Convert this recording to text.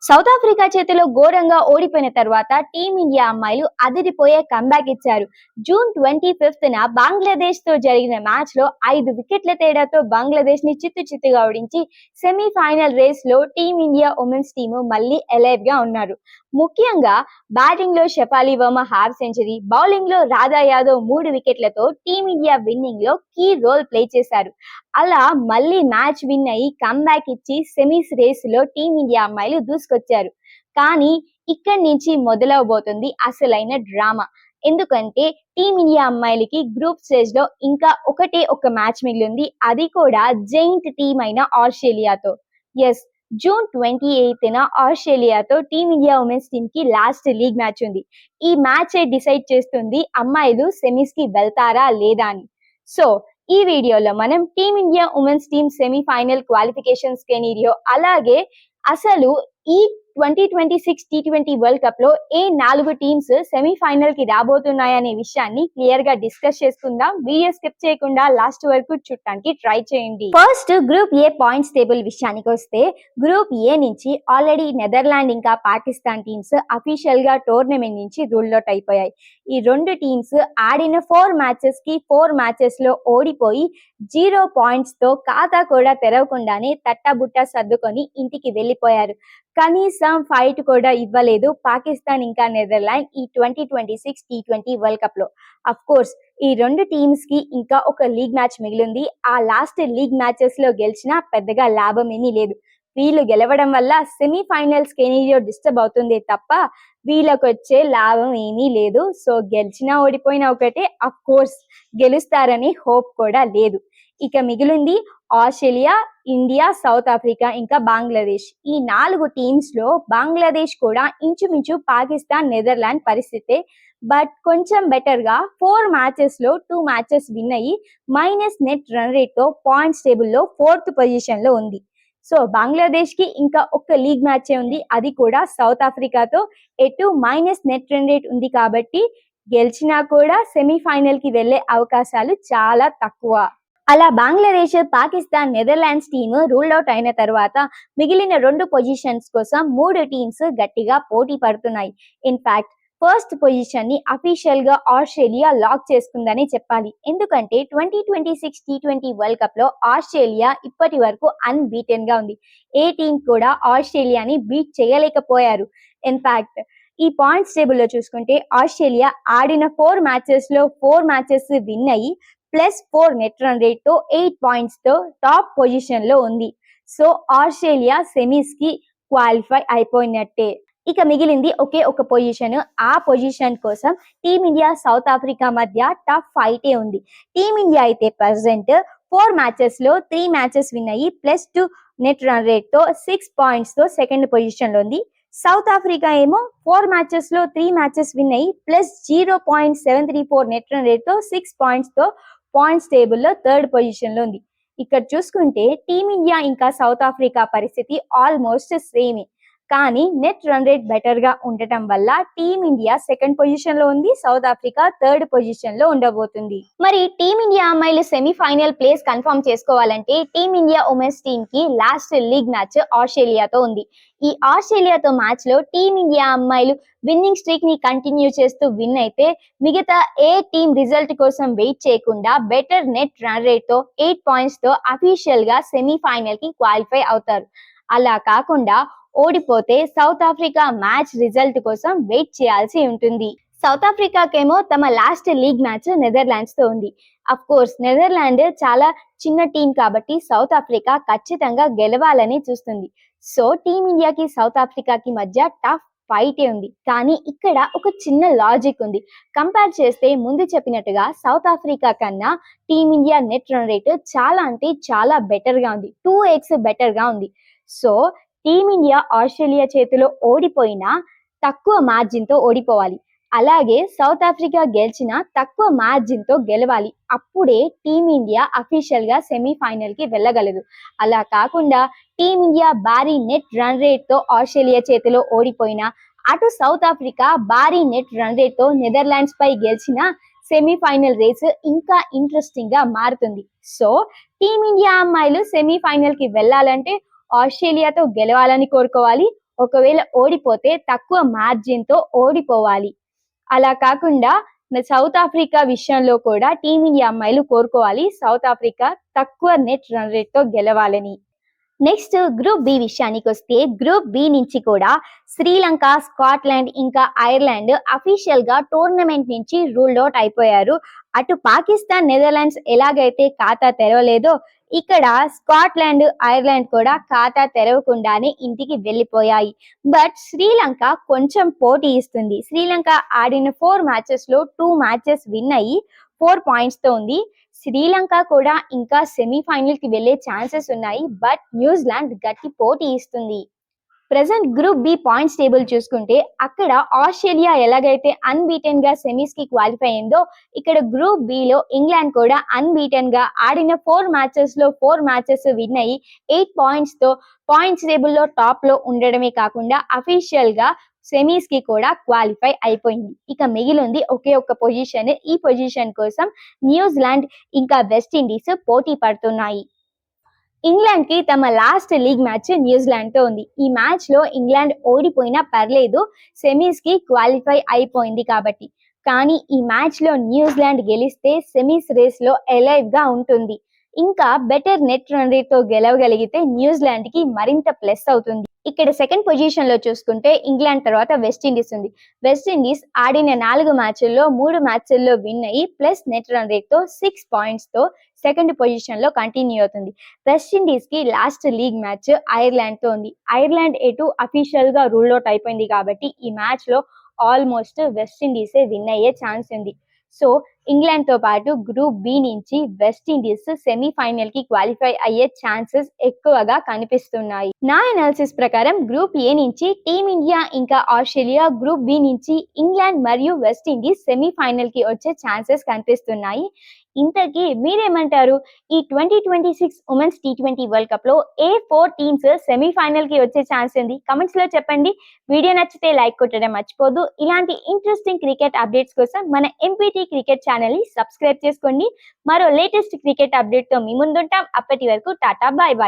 South Africa చేతిలో ఘోరంగా ఓడిపోయిన తర్వాత టీమిండియా అమ్మాయిలు అదిరిపోయే కంబ్యాక్ ఇచ్చారు. జూన్ 25న బంగ్లాదేశ్ తో జరిగిన మ్యాచ్ లో 5 వికెట్ల తేడాతో బంగ్లాదేశ్ ని చిత్తుగా ఓడించి సెమీఫైనల్ రేస్ లో టీమిండియా ఉమెన్స్ టీము మళ్ళీ ఎలైవ్ గా ఉన్నారు. ముఖ్యంగా బ్యాటింగ్ లో Shefali Varma half century, bowling లో రాధా యాదవ్ 3 వికెట్లతో టీమిండియా విన్నింగ్ లో కీ రోల్ ప్లే చేశారు. అలా మళ్ళీ మ్యాచ్ విన్ అయ్యి కంబ్యాక్ ఇచ్చి సెమీస్ రేస్ లో టీమిండియా అమ్మాయిలు దూసుకొచ్చారు. కానీ ఇక్కడి నుంచి మొదలవబోతుంది అసలైన డ్రామా. ఎందుకంటే టీమిండియా అమ్మాయిలకి గ్రూప్ స్టేజ్ లో ఇంకా ఒక మ్యాచ్ మిగిలింది, అది కూడా జైంట్ టీం అయిన ఆస్ట్రేలియాతో. ఎస్, జూన్ 28న ఆస్ట్రేలియాతో టీమిండియా ఉమెన్స్ టీమ్ కి లాస్ట్ లీగ్ మ్యాచ్ ఉంది. ఈ మ్యాచ్ డిసైడ్ చేస్తుంది అమ్మాయిలు సెమీస్ కి వెళ్తారా లేదా అని. సో ఈ వీడియోలో మనం team India women's team semifinal qualification scenario, అలాగే అసలు ఈ 2026 T20 వరల్డ్ కప్ లో ఏ 4 టీమ్స్ సెమీఫైనల్ కి రాబోతున్నాయనే విషయాన్ని క్లియర్ గా డిస్కస్ చేసుకుందాం. వీడియో స్కిప్ చేయకుండా లాస్ట్ వరకు చూడటానికి ట్రై చేయండి. First group A points table విషయానికి వస్తే, గ్రూప్ ఏ నుంచి ఆల్రెడీ నెదర్లాండ్ ఇంకా పాకిస్తాన్ టీమ్స్ అఫీషియల్ గా టోర్నమెంట్ నుంచి రూల్ అవుట్ అయిపోయాయి. ఈ రెండు టీమ్స్ ఆడిన 4 మ్యాచెస్ కి 4 మ్యాచెస్ లో ఓడిపోయి 0 పాయింట్స్ తో ఖాతా కూడా తెరవకుండానే తట్టబుట్ట సర్దుకొని ఇంటికి వెళ్లిపోయారు. కనీసం ఫైట్ కూడా ఇవ్వలేదు పాకిస్తాన్ ఇంకా నెదర్లాండ్ ఈ 2026 T20 వరల్డ్ కప్ లో. అఫ్ కోర్స్ ఈ రెండు టీమ్స్ కి ఇంకా ఒక లీగ్ మ్యాచ్ మిగిలింది. ఆ లాస్ట్ లీగ్ మ్యాచెస్ లో గెలిచినా పెద్దగా లాభం ఏమీ లేదు. వీళ్ళు గెలవడం వల్ల సెమీఫైనల్స్ కెరీర్ డిస్టర్బ్ అవుతుంది తప్ప వీళ్ళకి వచ్చే లాభం ఏమీ లేదు. సో గెలిచినా ఓడిపోయినా ఒకటే, అఫ్ కోర్స్ గెలుస్తారని హోప్ కూడా లేదు. ఇక మిగిలింది ఆస్ట్రేలియా, ఇండియా, సౌత్ ఆఫ్రికా ఇంకా బంగ్లాదేశ్. ఈ 4 టీమ్స్ లో బంగ్లాదేశ్ కూడా ఇంచుమించు పాకిస్తాన్, నెదర్లాండ్ పరిస్థితే. బట్ కొంచెం బెటర్ గా 4 మ్యాచెస్ లో 2 మ్యాచెస్ విన్ అయ్యి మైనస్ నెట్ రన్ రేట్ తో పాయింట్స్ టేబుల్ లో 4th పొజిషన్ లో ఉంది. సో బంగ్లాదేశ్ కి ఇంకా ఒక లీగ్ మ్యాచ్ ఉంది, అది కూడా సౌత్ ఆఫ్రికాతో. ఎటు మైనస్ నెట్ రన్ రేట్ ఉంది కాబట్టి గెలిచినా కూడా సెమీఫైనల్ కి వెళ్లే అవకాశాలు చాలా తక్కువ. అలా Bangladesh, Pakistan, Netherlands team rule out అయిన తర్వాత మిగిలిన 2 పొజిషన్స్ కోసం 3 టీమ్స్ గట్టిగా పోటీ పడుతున్నాయి. ఇన్ఫాక్ట్ ఫస్ట్ పొజిషన్ ని అఫీషియల్ గా ఆస్ట్రేలియా లాక్ చేసుకుందని చెప్పాలి. ఎందుకంటే 2026 T20 వరల్డ్ కప్ లో ఆస్ట్రేలియా ఇప్పటి వరకు అన్బీటెన్ గా ఉంది. ఏ టీం కూడా ఆస్ట్రేలియాని బీట్ చేయలేకపోయారు. ఇన్ఫాక్ట్ ఈ పాయింట్స్ టేబుల్ లో చూసుకుంటే ఆస్ట్రేలియా ఆడిన 4 మ్యాచెస్ లో 4 మ్యాచెస్ విన్ అయ్యి +4 నెట్ రన్ రేట్ తో 8 పాయింట్స్ తో టాప్ పొజిషన్ లో ఉంది. సో ఆస్ట్రేలియా సెమీస్ కి క్వాలిఫై అయిపోయినట్టే. ఇక మిగిలింది ఒక పొజిషన్. ఆ పొజిషన్ కోసం టీమిండియా, సౌత్ ఆఫ్రికా మధ్య టఫ్ ఫైటే ఉంది. టీమిండియా అయితే ప్రెసెంట్ 4 మ్యాచెస్ లో 3 మ్యాచెస్ విన్ అయ్యి +2 నెట్ రన్ రేట్ తో 6 పాయింట్స్ తో సెకండ్ పొజిషన్ లో ఉంది. సౌత్ ఆఫ్రికా ఏమో 4 మ్యాచెస్ లో 3 మ్యాచెస్ విన్ అయ్యి +0.734 నెట్ రన్ రేట్ తో 6 పాయింట్స్ తో పాయింట్స్ టేబుల్ లో 3rd పొజిషన్ లో ఉంది. ఇక్కడ చూసుకుంటే టీమిండియా ఇంకా సౌత్ ఆఫ్రికా పరిస్థితి ఆల్మోస్ట్ సేమే. కానీ నెట్ రన్ రేట్ బెటర్ గా ఉండటం వల్ల టీమిండియా సెకండ్ పొజిషన్ లో ఉంది, సౌత్ ఆఫ్రికా 3rd పొజిషన్ లో ఉండబోతుంది. మరి టీమిండియా అమ్మాయిలు సెమీఫైనల్ ప్లేస్ కన్ఫర్మ్ చేసుకోవాలంటే టీమిండియా ఉమెన్స్ టీమ్ కి లాస్ట్ లీగ్ మ్యాచ్ ఆస్ట్రేలియాతో ఉంది. ఈ ఆస్ట్రేలియాతో మ్యాచ్ లో టీమిండియా అమ్మాయిలు విన్నింగ్ స్ట్రీక్ ని కంటిన్యూ చేస్తూ విన్ అయితే మిగతా ఏ టీమ్ రిజల్ట్ కోసం వెయిట్ చేయకుండా బెటర్ నెట్ రన్ రేట్ తో 8 పాయింట్స్ తో అఫీషియల్ గా సెమీఫైనల్ కి క్వాలిఫై అవుతారు. అలా కాకుండా ఓడిపోతే సౌత్ ఆఫ్రికా మ్యాచ్ రిజల్ట్ కోసం వెయిట్ చేయాల్సి ఉంటుంది. సౌత్ ఆఫ్రికాకేమో తమ లాస్ట్ లీగ్ మ్యాచ్ నెదర్లాండ్స్ తో ఉంది. అఫ్ కోర్స్ నెదర్లాండ్ చాలా చిన్న టీం కాబట్టి సౌత్ ఆఫ్రికా ఖచ్చితంగా గెలవాలని చూస్తుంది. సో టీమిండియాకి సౌత్ ఆఫ్రికాకి మధ్య టఫ్ ఫైటే ఉంది. కానీ ఇక్కడ ఒక చిన్న లాజిక్ ఉంది. కంపేర్ చేస్తే ముందు చెప్పినట్టుగా సౌత్ ఆఫ్రికా కన్నా టీమిండియా నెట్ రన్ రేట్ చాలా అంటే చాలా బెటర్ గా ఉంది, 2x బెటర్ గా ఉంది. సో టీమిండియా ఆస్ట్రేలియా చేతిలో ఓడిపోయినా తక్కువ మార్జిన్ తో ఓడిపోవాలి, అలాగే సౌత్ ఆఫ్రికా గెలిచిన తక్కువ మార్జిన్ తో గెలవాలి. అప్పుడే టీమిండియా అఫీషియల్ గా సెమీఫైనల్ కి వెళ్ళగలదు. అలా కాకుండా టీమిండియా భారీ నెట్ రన్ రేట్ తో ఆస్ట్రేలియా చేతిలో ఓడిపోయినా, అటు సౌత్ ఆఫ్రికా భారీ నెట్ రన్ రేట్ తో నెదర్లాండ్స్ పై గెలిచిన సెమీఫైనల్ రేస్ ఇంకా ఇంట్రెస్టింగ్ గా మారుతుంది. సో టీమిండియా అమ్మాయిలు సెమీఫైనల్ కి వెళ్ళాలంటే ఆస్ట్రేలియాతో గెలవాలని కోరుకోవాలి. ఒకవేళ ఓడిపోతే తక్కువ మార్జిన్ తో ఓడిపోవాలి. అలా కాకుండా సౌత్ ఆఫ్రికా విషయంలో కూడా టీమిండియా అమ్మాయిలు కోరుకోవాలి సౌత్ ఆఫ్రికా తక్కువ నెట్ రన్ రేట్ తో గెలవాలని. నెక్స్ట్ గ్రూప్ బి విషయానికి వస్తే గ్రూప్ బి నుంచి కూడా శ్రీలంక, స్కాట్లాండ్ ఇంకా ఐర్లాండ్ అఫీషియల్ గా టోర్నమెంట్ నుంచి రూల్డ్ అవుట్ అయిపోయారు. అటు పాకిస్తాన్, నెదర్లాండ్స్ ఎలాగైతే ఖాతా తెరవలేదో ఇక్కడ స్కాట్లాండ్, ఐర్లాండ్ కూడా ఖాతా తెరవకుండానే ఇంటికి వెళ్ళిపోయాయి. బట్ శ్రీలంక కొంచెం పోటీ ఇస్తుంది. శ్రీలంక ఆడిన 4 మ్యాచెస్ లో 2 మ్యాచెస్ విన్ అయ్యి 4 పాయింట్స్ తో ఉంది. శ్రీలంక కూడా ఇంకా సెమీఫైనల్ కి వెళ్లే ఛాన్సెస్ ఉన్నాయి. బట్ న్యూజిలాండ్ గట్టి పోటీ ఇస్తుంది. Present group B points table చూసుకుంటే అక్కడ ఆస్ట్రేలియా ఎలాగైతే అన్బీటెన్ గా సెమీస్ కి క్వాలిఫై అయిందో ఇక్కడ గ్రూప్ బి లో ఇంగ్లాండ్ కూడా అన్బీటెన్ గా ఆడిన 4 మ్యాచెస్ లో 4 మ్యాచెస్ విన్ అయ్యి 8 పాయింట్స్ తో పాయింట్స్ టేబుల్ లో టాప్ లో ఉండడమే కాకుండా అఫీషియల్ గా సెమీస్ కి కూడా క్వాలిఫై అయిపోయింది. ఇక మిగిలింది ఒకే ఒక్క పొజిషన్. ఈ పొజిషన్ కోసం న్యూజిలాండ్ ఇంకా వెస్టిండీస్ పోటీ పడుతున్నాయి. ఇంగ్లాండ్ కి తమ లాస్ట్ లీగ్ మ్యాచ్ న్యూజిలాండ్ తో ఉంది. ఈ మ్యాచ్ లో ఇంగ్లాండ్ ఓడిపోయినా పర్లేదు, సెమీస్ కి క్వాలిఫై అయిపోయింది కాబట్టి. కానీ ఈ మ్యాచ్ లో న్యూజిలాండ్ గెలిస్తే సెమీస్ రేస్ లో ఎలైవ్ గా ఉంటుంది. ఇంకా బెటర్ నెట్ రన్ రేట్ తో గెలవగలిగితే న్యూజిలాండ్ కి మరింత ప్లస్ అవుతుంది. ఇక్కడ సెకండ్ పొజిషన్ లో చూసుకుంటే ఇంగ్లాండ్ తర్వాత వెస్టిండీస్ ఉంది. వెస్టిండీస్ ఆడిన 4 మ్యాచ్ల్లో 3 మ్యాచ్ల్లో విన్ అయ్యి ప్లస్ నెట్ రన్ రేట్ తో 6 పాయింట్స్ తో సెకండ్ పొజిషన్ లో కంటిన్యూ అవుతుంది. వెస్టిండీస్ కి లాస్ట్ లీగ్ మ్యాచ్ ఐర్లాండ్ తో ఉంది. ఐర్లాండ్ ఎటు అఫీషియల్ గా రూల్ అవుట్ అయిపోయింది కాబట్టి ఈ మ్యాచ్ లో ఆల్మోస్ట్ వెస్టిండీసే విన్ అయ్యే ఛాన్స్ ఉంది. సో ఇంగ్లాండ్ తో పాటు గ్రూప్ బి నుంచి వెస్టిండీస్ సెమీఫైనల్ కి క్వాలిఫై అయ్యే ఛాన్సెస్ ఎక్కువగా కనిపిస్తున్నాయి. నా అనాలిసిస్ ప్రకారం గ్రూప్ ఏ నుంచి టీమిండియా ఇంకా ఆస్ట్రేలియా, గ్రూప్ బి నుంచి ఇంగ్లాండ్ మరియు వెస్టిండీస్ సెమీఫైనల్ కి వచ్చే ఛాన్సెస్ కనిపిస్తున్నాయి. ఇంతకీ మీరేమంటారు? ఈ 2026 ఉమెన్స్ T20 వరల్డ్ కప్ లో ఏ 4 టీమ్స్ సెమీఫైనల్ కి వచ్చే ఛాన్స్ ఉంది? కమెంట్స్ లో చెప్పండి. వీడియో నచ్చితే లైక్ కొట్టడం మర్చిపోద్దు. ఇలాంటి ఇంట్రెస్టింగ్ క్రికెట్ అప్డేట్స్ కోసం మన ఎంపీటీ క్రికెట్ ఛానల్ ని సబ్స్క్రైబ్ చేసుకోండి. మరో లేటెస్ట్ క్రికెట్ అప్డేట్ తో మీ ముందుంటాం. అప్పటి వరకు టాటా, బై బై.